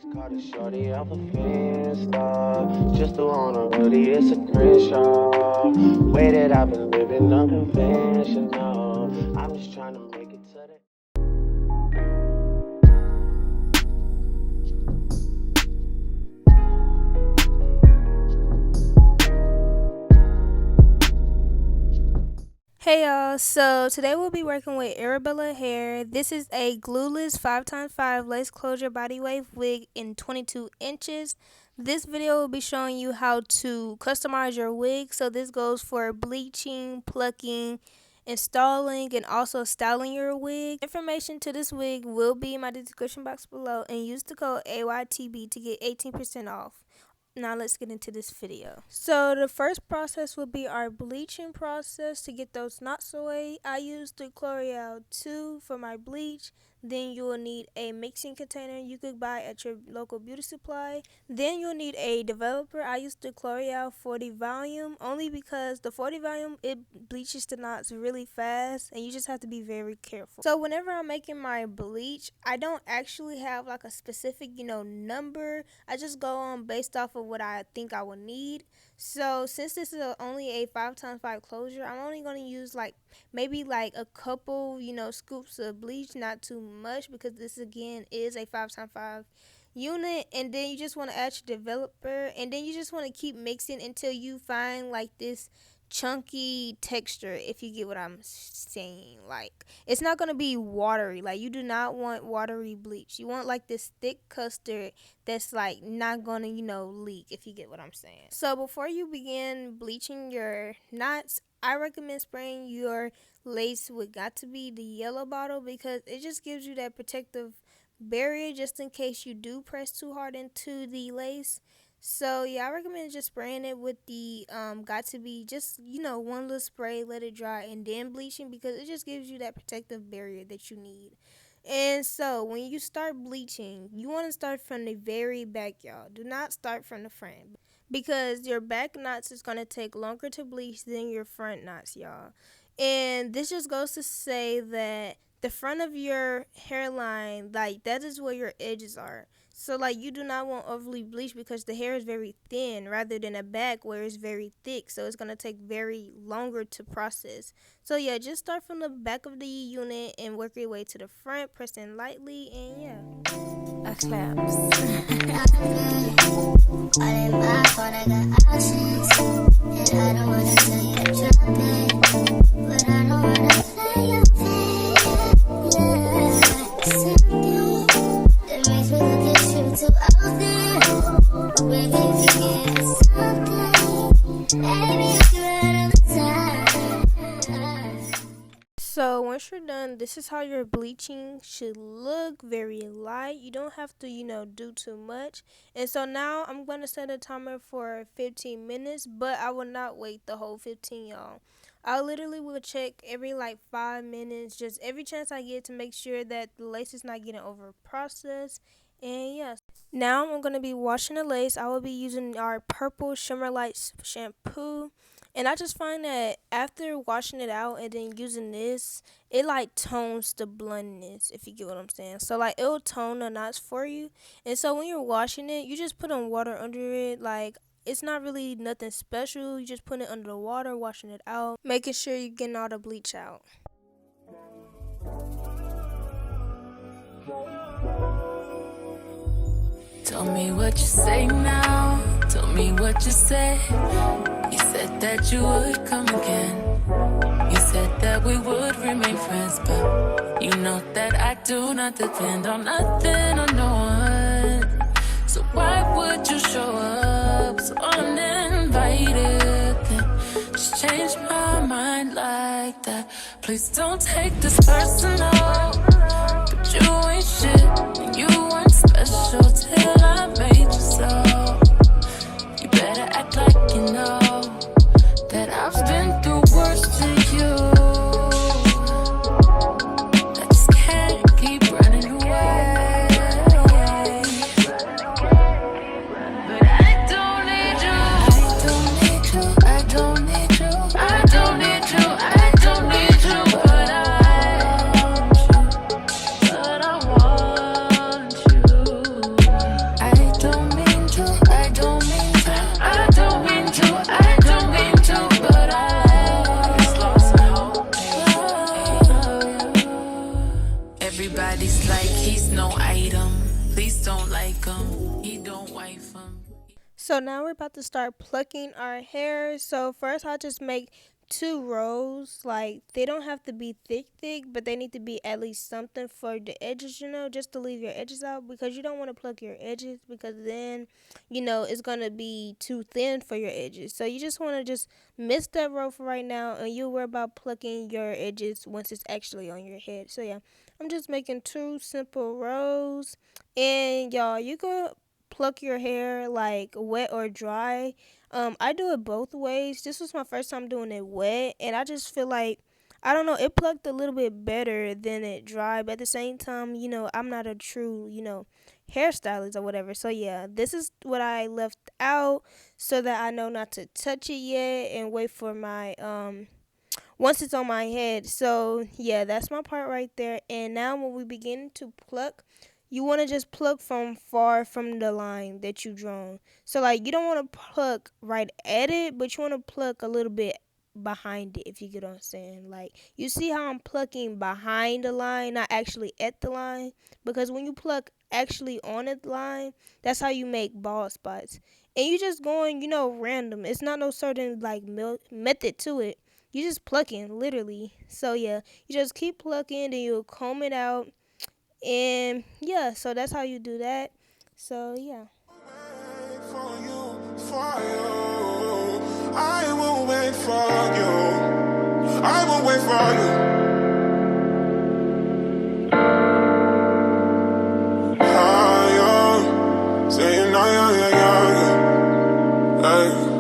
just caught a shorty off a Finsta. Just to on a hoodie, it's a Crenshaw. Way that I've been living unconventional. I'm just trying to make it to the Hey y'all, so today we'll be working with Arabella hair. This is a glueless 5x5 lace closure body wave wig in 22 inches. This video will be showing you how to customize your wig. So this goes for bleaching, plucking, installing, and also styling your wig. Information to this wig will be in my description box below, and use the code AYTB to get 18% off. Now let's get into this video. So the first process will be our bleaching process to get those knots away. I used the L'Oreal 2 for my bleach. Then you will need a mixing container you could buy at your local beauty supply. Then you'll need a developer. I used the L'Oreal 40 volume only because the 40 volume, it bleaches the knots really fast and you just have to be very careful. So whenever I'm making my bleach, I don't actually have like a specific, number. I just go on based off of what I think I will need. So since this is only a 5x5 closure, I'm only going to use maybe a couple, scoops of bleach, not too much, because this again is a 5x5 unit. And then you just want to add your developer, and then you just want to keep mixing until you find this chunky texture, if you get what I'm saying. It's not going to be watery. You do not want watery bleach. You want this thick custard that's not going to leak, if you get what I'm saying. So before you begin bleaching your knots, I recommend spraying your lace with got to be the yellow bottle, because it just gives you that protective barrier just in case you do press too hard into the lace. So yeah, I recommend just spraying it with the got to be, just one little spray, let it dry, and then bleaching, because it just gives you that protective barrier that you need. And so when you start bleaching, you want to start from the very back, y'all. Do not start from the front, because your back knots is going to take longer to bleach than your front knots, y'all. And this just goes to say that the front of your hairline, that is where your edges are. So you do not want overly bleach, because the hair is very thin rather than a back where it's very thick. So it's going to take very longer to process. So yeah, just start from the back of the unit and work your way to the front, pressing lightly, and yeah. A claps. So once you're done, this is how your bleaching should look. Very light. You don't have to, do too much. And so now I'm going to set a timer for 15 minutes, but I will not wait the whole 15, y'all. I literally will check every 5 minutes, just every chance I get, to make sure that the lace is not getting over processed. And yes, now I'm going to be washing the lace. I will be using our purple Shimmer Lights shampoo. And I just find that after washing it out and then using this, it tones the bluntness, if you get what I'm saying. So it'll tone the knots for you. And so when you're washing it, you just put on water under it. It's not really nothing special. You just put it under the water, washing it out, making sure you're getting all the bleach out. Tell me what you say now. Tell me what you say. You said that you would come again. You said that we would remain friends, but you know that I do not depend on nothing or no one. So why would you show up so uninvited? Then just change my mind like that. Please don't take this personal, but you ain't shit and you weren't special till I made you so. You better act like you know that I've been through worse than you. I just can't keep running away. But I don't need you. I don't need you. I don't need you. I don't need you. I don't need you. But I want you. But I want you. So now we're about to start plucking our hair. So first I'll just make 2 rows. Like, they don't have to be thick, but they need to be at least something for the edges, just to leave your edges out, because you don't want to pluck your edges, because then, it's going to be too thin for your edges. So you just want to just miss that row for right now, and you'll worry about plucking your edges once it's actually on your head. So yeah, I'm just making 2 simple rows. And y'all, you can pluck your hair like wet or dry. I do it both ways. This was my first time doing it wet, and I just feel like, I don't know, it plucked a little bit better than it dry. But at the same time, I'm not a true, hairstylist or whatever. So yeah, this is what I left out so that I know not to touch it yet and wait for my once it's on my head. So yeah, that's my part right there. And now when we begin to pluck, you want to just pluck from far from the line that you drawn. So like, you don't want to pluck right at it, but you want to pluck a little bit behind it, if you get what I'm saying. Like, you see how I'm plucking behind the line, not actually at the line? Because when you pluck actually on the line, that's how you make bald spots. And you just going, random. It's not no certain like method to it. You just plucking, literally. So yeah, you just keep plucking, then you'll comb it out. And yeah, so that's how you do that. So yeah. I will wait for you. I will wait for you. Saying, no, yeah. Hey.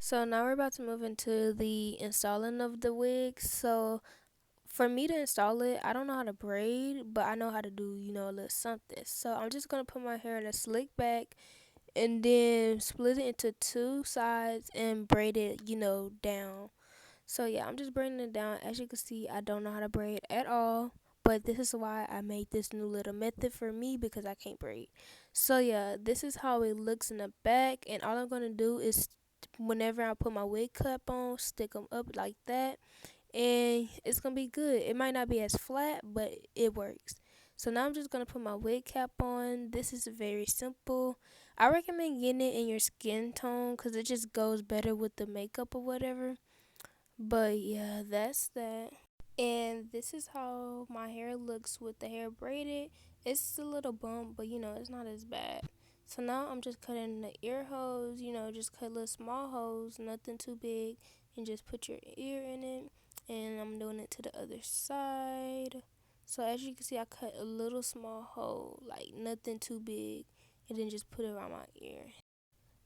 So now we're about to move into the installing of the wig. So for me to install it, I don't know how to braid, but I know how to do, a little something. So I'm just going to put my hair in a slick back and then split it into 2 sides and braid it, down. So yeah, I'm just braiding it down. As you can see, I don't know how to braid at all. But this is why I made this new little method for me, because I can't braid. So yeah, this is how it looks in the back. And all I'm going to do is, whenever I put my wig cap on, stick them up like that. And it's going to be good. It might not be as flat, but it works. So now I'm just going to put my wig cap on. This is very simple. I recommend getting it in your skin tone because it just goes better with the makeup or whatever. But yeah, that's that. And this is how my hair looks with the hair braided. It's a little bump, but it's not as bad. So now I'm just cutting the ear holes, just cut little small holes, nothing too big, and just put your ear in it. And I'm doing it to the other side. So as you can see, I cut a little small hole, like nothing too big, and then just put it around my ear.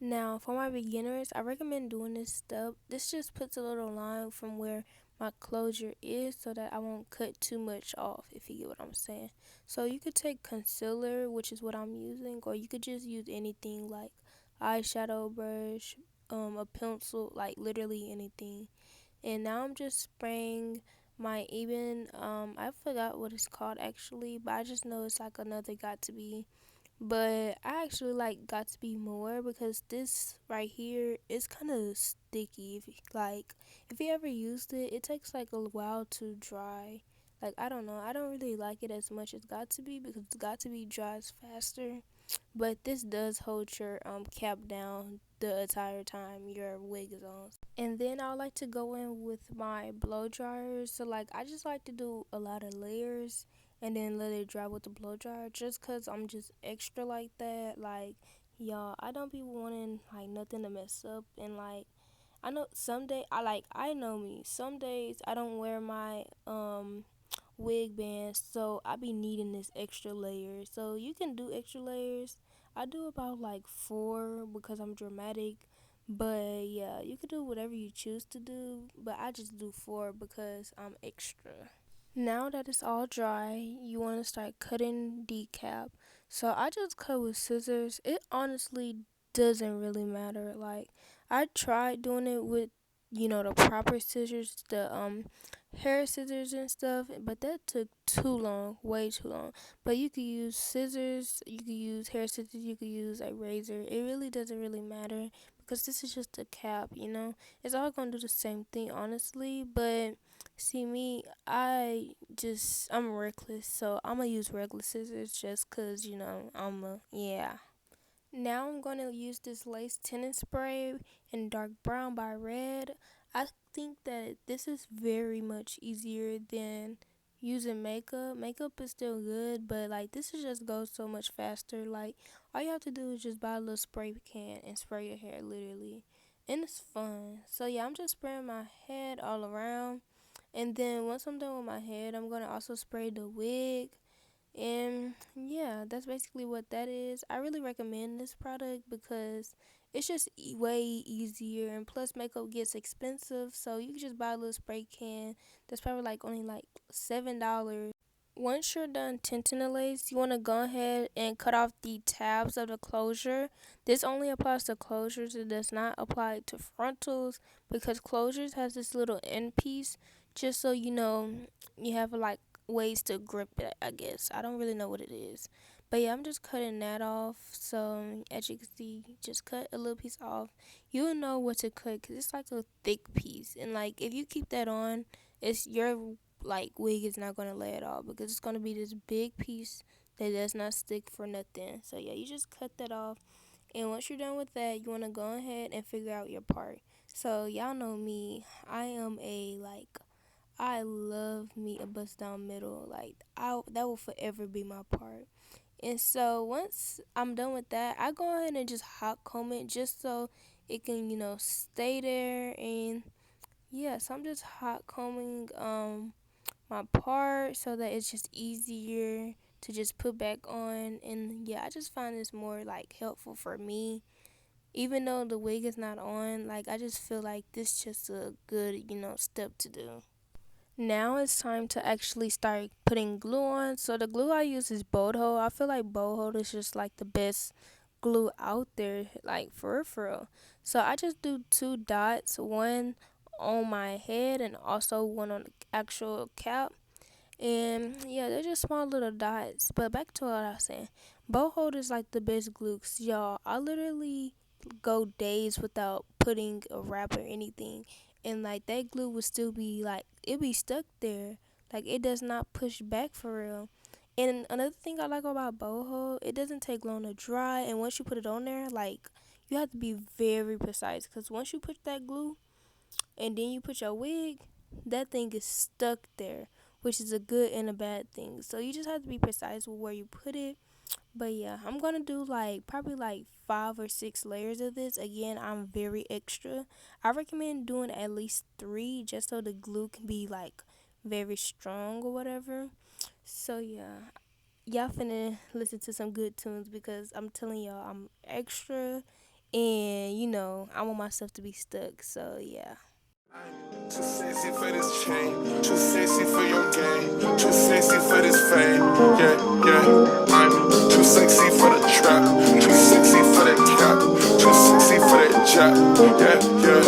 Now, for my beginners, I recommend doing this step. This just puts a little line from where my closure is so that I won't cut too much off, if you get what I'm saying. So you could take concealer, which is what I'm using, or you could just use anything like eyeshadow brush, a pencil, like literally anything. And now I'm just spraying my I forgot what it's called actually, but I just know it's like another got to be. But I actually like got to be more because this right here is kind of sticky. If you ever used it, it takes like a while to dry. Like, I don't know, I don't really like it as much as got to be because got to be dries faster. but this does hold your cap down the entire time your wig is on. And then I like to go in with my blow dryers. So like I just like to do a lot of layers and then let it dry with the blow dryer, just cause I'm just extra like that. Like y'all, I don't be wanting like nothing to mess up. And like I know someday I know me. Some days I don't wear my wig bands, so I be needing this extra layer. So you can do extra layers. I do about like 4 because I'm dramatic. But yeah, you can do whatever you choose to do, but I just do 4 because I'm extra. Now that it's all dry, you want to start cutting the cap. So I just cut with scissors. It honestly doesn't really matter. Like I tried doing it with the proper scissors, the hair scissors and stuff, but that took too long, way too long. But you could use scissors, you could use hair scissors, you could use a razor. It really doesn't really matter because this is just a cap. It's all gonna do the same thing honestly, but see me, I'm reckless, so I'm gonna use regular scissors just cause yeah. Now I'm going to use this lace tinted spray in dark brown by Red. I think that this is very much easier than using makeup. Makeup is still good, but like this is just goes so much faster. Like all you have to do is just buy a little spray can and spray your hair literally. And it's fun. So yeah, I'm just spraying my head all around. And then once I'm done with my head, I'm going to also spray the wig. And yeah, that's basically what that is. I really recommend this product because it's just way easier, and plus makeup gets expensive, so you can just buy a little spray can that's probably like only like $7. Once you're done tinting the lace, you want to go ahead and cut off the tabs of the closure. This only applies to closures. It does not apply to frontals because closures has this little end piece just so you have like ways to grip it, I guess. I don't really know what it is. But yeah, I'm just cutting that off. So as you can see, just cut a little piece off. You'll know what to cut because it's like a thick piece. And like if you keep that on, it's your like wig is not going to lay at all because it's going to be this big piece that does not stick for nothing. So yeah, you just cut that off. And once you're done with that, you want to go ahead and figure out your part. So y'all know me. I love me a bust down middle. Like that will forever be my part. And so once I'm done with that, I go ahead and just hot comb it just so it can, stay there. And yeah, so I'm just hot combing my part so that it's just easier to just put back on. And yeah, I just find this more like helpful for me. Even though the wig is not on, like I just feel like this just a good, step to do. Now it's time to actually start putting glue on. So the glue I use is Boho. I feel like Boho is just like the best glue out there, like for real. So I just do 2 dots, one on my head and also one on the actual cap. And yeah, they're just small little dots. But back to what I was saying, Boho is like the best glue. 'Cause y'all, I literally go days without putting a wrap or anything, and like that glue would still be like it be stuck there. Like it does not push back for real. And another thing I like about Boho, it doesn't take long to dry, and once you put it on there, like you have to be very precise because once you put that glue and then you put your wig, that thing is stuck there, which is a good and a bad thing. So you just have to be precise with where you put it. But yeah, I'm gonna do like probably like 5 or 6 layers of this. Again, I'm very extra. I recommend doing at least 3 just so the glue can be like very strong or whatever. So yeah, y'all finna listen to some good tunes because I'm telling y'all I'm extra, and I want my stuff to be stuck. So yeah. Too sexy for this chain, too sexy for your game, too sexy for this fame. Yeah, I'm too sexy for the trap, too sexy for that cap, too sexy for that job. Yeah.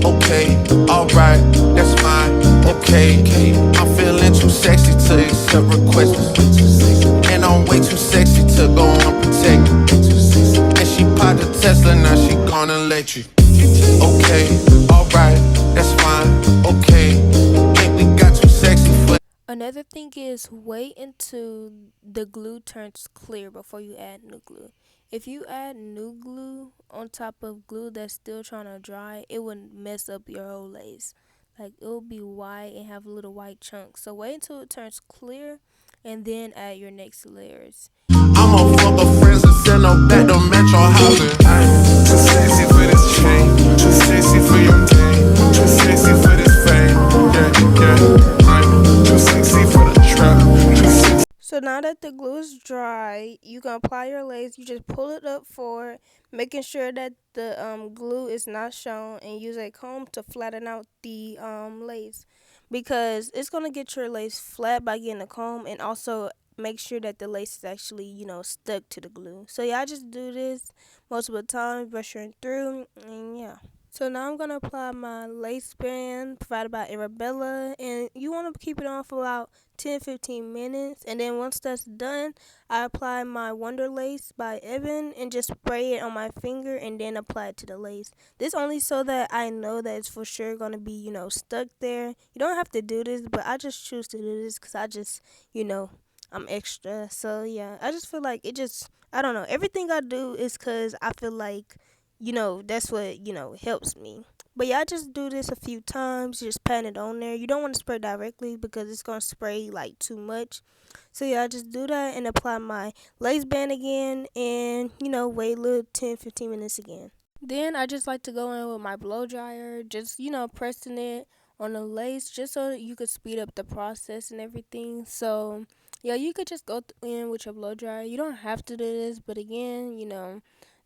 Okay, alright, that's fine. Okay, I'm feeling too sexy to accept requests, and I'm way too sexy to go unprotected. And she popped a Tesla, now she gone electric. Okay, alright, that's fine. Okay, think we got too sexy for. Another thing is wait until the glue turns clear before you add new glue. If you add new glue on top of glue that's still trying to dry, it would mess up your whole lace. Like it will be white and have little white chunks. So wait until it turns clear and then add your next layers. I'm a fuck of friends and send them back to metro housing. Too sexy for this chain, too sexy for your game, too sexy for this fame. Yeah, yeah, I'm too sexy for the trap, too sexy. So now that the glue is dry, you can apply your lace. You just pull it up forward, making sure that the glue is not shown, and use a comb to flatten out the lace, because it's gonna get your lace flat by getting a comb, and also make sure that the lace is actually stuck to the glue. So yeah, I just do this multiple times, brushing through, and yeah. So now I'm gonna apply my lace band provided by Arabella, and you want to keep it on for about 10-15 minutes, and then once that's done, I apply my Wonder Lace by Evan and just spray it on my finger and then apply it to the lace. This only so that I know that it's for sure gonna be stuck there. You don't have to do this, but I just choose to do this because I just I'm extra. So yeah, I just feel like it just, I don't know, everything I do is because I feel like that's what, helps me. But yeah, I just do this a few times, just pat it on there. You don't want to spray directly because it's going to spray like too much. So yeah, I just do that and apply my lace band again and, wait a little 10-15 minutes again. Then I just like to go in with my blow dryer, just, pressing it on the lace just so you could speed up the process and everything. So yeah, you could just go in with your blow dryer. You don't have to do this, but again,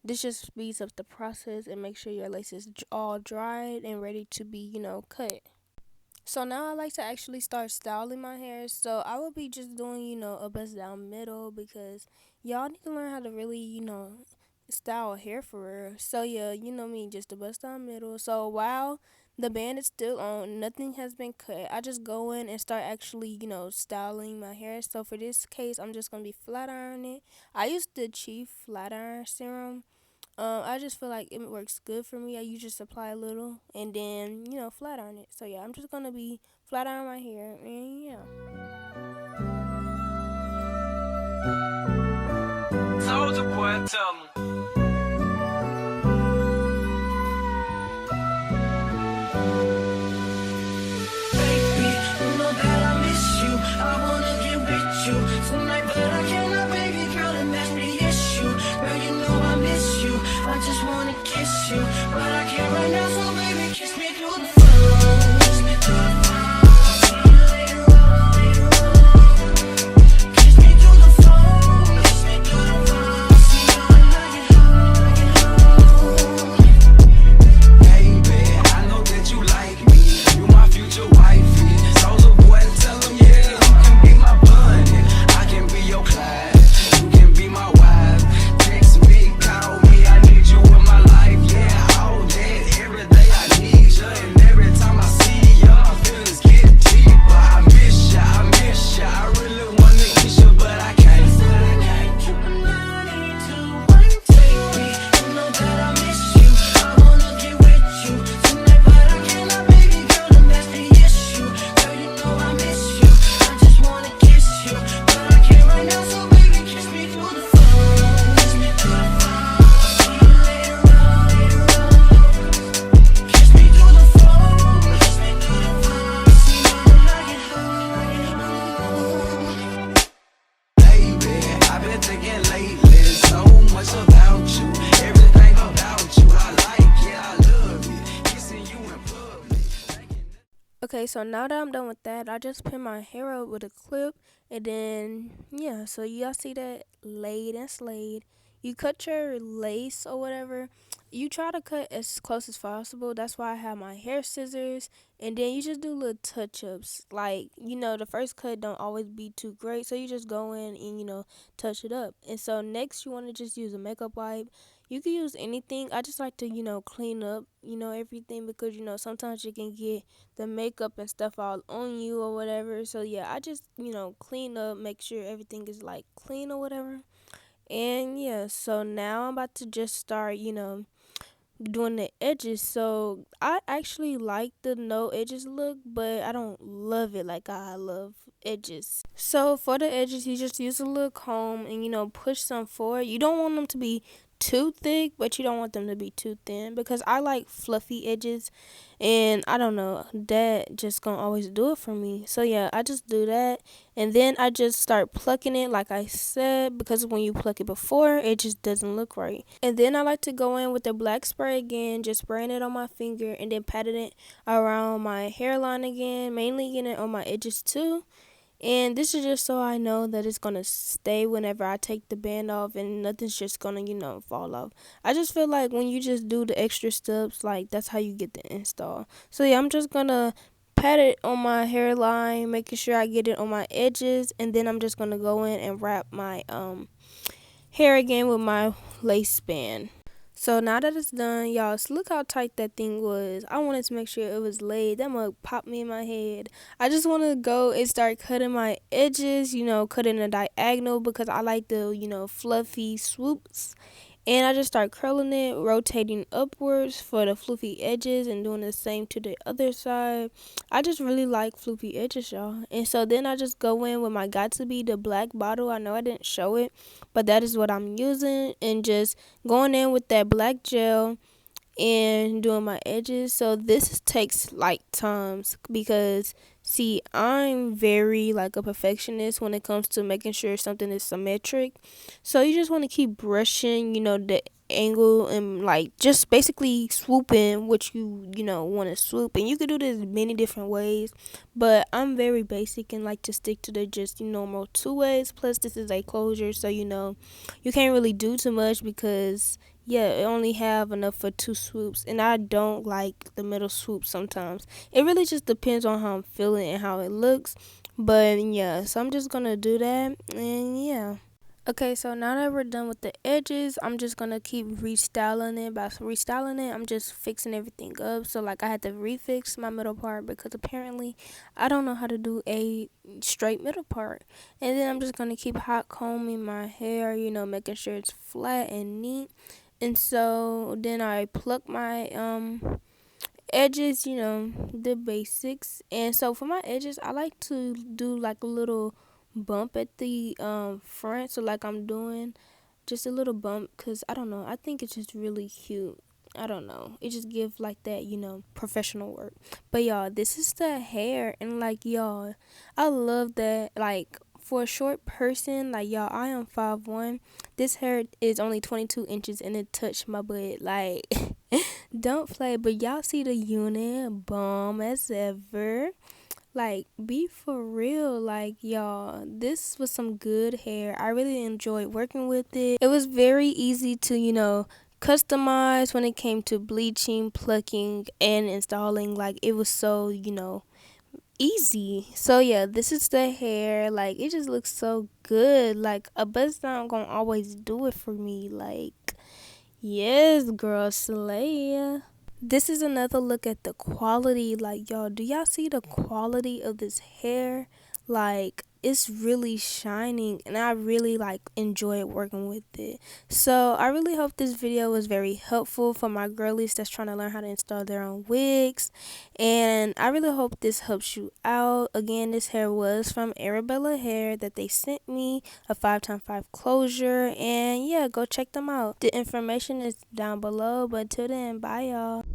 this just speeds up the process and make sure your lace is all dried and ready to be, cut. So now I like to actually start styling my hair. So I will be just doing, a bust down middle because y'all need to learn how to really, style hair for real. So yeah, you know me, just a bust down middle. So while the band is still on, nothing has been cut, I just go in and start actually, styling my hair. So for this case, I'm just gonna be flat ironing it. I use the Chief flat iron serum. I just feel like it works good for me. You just apply a little and then flat iron it. So yeah, I'm just gonna be flat iron my hair and yeah. Soldier boy, tell me. Baby, you know that I miss you. I wanna get with you tonight, but I cannot, baby girl, and that's the issue. Girl, you know I miss you. I just wanna kiss you, but I can't right now, so baby, kiss me through the phone. Kiss me through the phone. See you later on, later on. Kiss me through the phone. Kiss me through the phone. See you when I get home, I get home. Baby, I know that you like me. You my future wifey. Soldier boy, tell him, yeah, you can be my bunny. I can be your Clyde. You can be my wife. Text me, call me, I need you in my life. Yeah, all day, every day I need you. And every time I see you, my feelings get deeper. I miss ya, I miss ya. I really wanna kiss you, but I can't. You and I need to one take me. You know that I miss you. I wanna get with you tonight, but I cannot, baby girl, and that's the issue. Girl, you know I miss you. I just wanna kiss you, but I can't right now, so baby, kiss me through the phone. Kiss me through the phone. See you later on, later on. Kiss me through the phone. Kiss me through the phone. See you when I get home, I get home. Baby, I've been thinking lately so much about you. Everything about you, I like it, I love it. Kissing you in public. Okay, so now that I'm done with that, I just pin my hair up with a clip, and then yeah, so y'all see that laid and slayed. You cut your lace or whatever. You try to cut as close as possible. That's why I have my hair scissors, and then you just do little touch ups. Like the first cut don't always be too great, so you just go in and touch it up. And so next, you want to just use a makeup wipe. You can use anything. I just like to clean up everything because sometimes you can get the makeup and stuff all on you or whatever. So yeah, I just clean up, make sure everything is like clean or whatever. And yeah, so now I'm about to just start doing the edges. So I actually like the no edges look, but I don't love it like I love edges. So for the edges, you just use a little comb and push some forward. You don't want them to be too thick, but you don't want them to be too thin, because I like fluffy edges, and I don't know, that just gonna always do it for me. So yeah, I just do that, and then I just start plucking it like I said, because when you pluck it before, it just doesn't look right. And then I like to go in with the black spray again, just spraying it on my finger and then patting it around my hairline again, mainly getting it on my edges too. And this is just so I know that it's going to stay whenever I take the band off, and nothing's just going to, fall off. I just feel like when you just do the extra steps, like, that's how you get the install. So yeah, I'm just going to pat it on my hairline, making sure I get it on my edges, and then I'm just going to go in and wrap my hair again with my lace band. So now that it's done, y'all, so look how tight that thing was. I wanted to make sure it was laid. That mug popped me in my head. I just want to go and start cutting my edges, cutting a diagonal, because I like the, fluffy swoops. And I just start curling it, rotating upwards for the fluffy edges, and doing the same to the other side. I just really like fluffy edges, y'all. And so then I just go in with my Got2b, the black bottle. I know I didn't show it, but that is what I'm using. And just going in with that black gel and doing my edges. So this takes like times, because see, I'm very like a perfectionist when it comes to making sure something is symmetric. So you just want to keep brushing, the angle, and like just basically swooping what you want to swoop. And you could do this many different ways, but I'm very basic and like to stick to the just normal 2 ways. Plus this is a closure, so you can't really do too much, because yeah, it only have enough for 2 swoops, and I don't like the middle swoop sometimes. It really just depends on how I'm feeling and how it looks. But yeah, so I'm just gonna do that, and yeah. Okay, so now that we're done with the edges, I'm just gonna keep restyling it. By restyling it, I'm just fixing everything up. So like I had to refix my middle part, because apparently I don't know how to do a straight middle part. And then I'm just gonna keep hot combing my hair, making sure it's flat and neat. And so then I pluck my edges, the basics. And so for my edges, I like to do like a little bump at the front, so like I'm doing just a little bump, because I don't know, I think it's just really cute. I don't know, it just gives like that, professional work. But y'all, this is the hair, and like y'all, I love that. Like for a short person, like y'all, I am 5'1". This hair is only 22 inches and it touched my butt. Like don't play. But y'all see the unit, bomb as ever. Like, be for real. Like, y'all, this was some good hair. I really enjoyed working with it. It was very easy to, customize when it came to bleaching, plucking, and installing. Like, it was so, easy. So yeah, this is the hair. Like, it just looks so good. Like, a bust down gonna always do it for me. Like, yes, girl, slay. This is another look at the quality. Like, y'all, do y'all see the quality of this hair? Like, it's really shining, and I really like enjoy working with it. So I really hope this video was very helpful for my girlies that's trying to learn how to install their own wigs, and I really hope this helps you out. Again, this hair was from Arabella Hair that they sent me, a 5x5 closure, and yeah, go check them out. The information is down below. But till then, bye y'all.